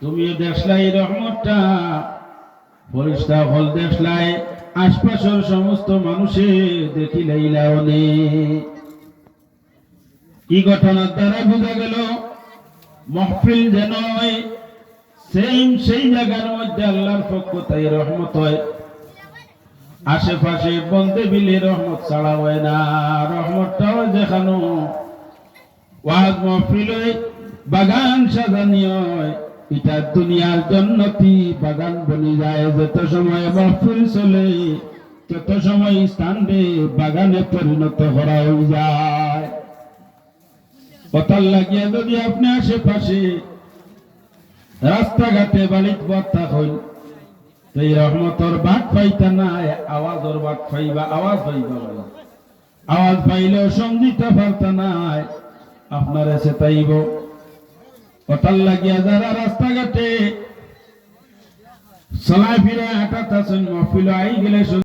তুমিও দেখলাই রহমতটা ফরিস্তা হল দেখলাই আশপাশের সমস্ত মানুষে দেখিলাইলাও নে। কি ঘটনার দ্বারা বোঝা গেল মাহফিল যেন সেই জায়গার মধ্যে আল্লাহর পক্ষ তাই রহমত হয়, আশেপাশে বন্দে বিলে রহমত ছাড়া হয় না। রহমতটাও দেখানো ওয়াজ মাহফিল বাগান সাজানি হয়, এটা দুনিয়ার জন্নতি বাগান বনে যায়। যত সময় মাহফিল চলে তত সময় স্থানে বাগানে পরিণত করা হয়ে যায়। কথার লাগিয়া যদি আপনি আশেপাশে রাস্তাঘাটে বাড়িত বার্তা হইল এই রহমতর বাদ পাইতা না, আওয়াজর বাদ পাইবা, আওয়াজ পাইবা, আওয়াজ পাইলেও সঙ্গীতা পারতা নাই আপনার এসে তাইব। কথার লাগিয়া যারা রাস্তাঘাটে চলাই ফিরে হাঁটাত আছেন, মহফিল আই গেলে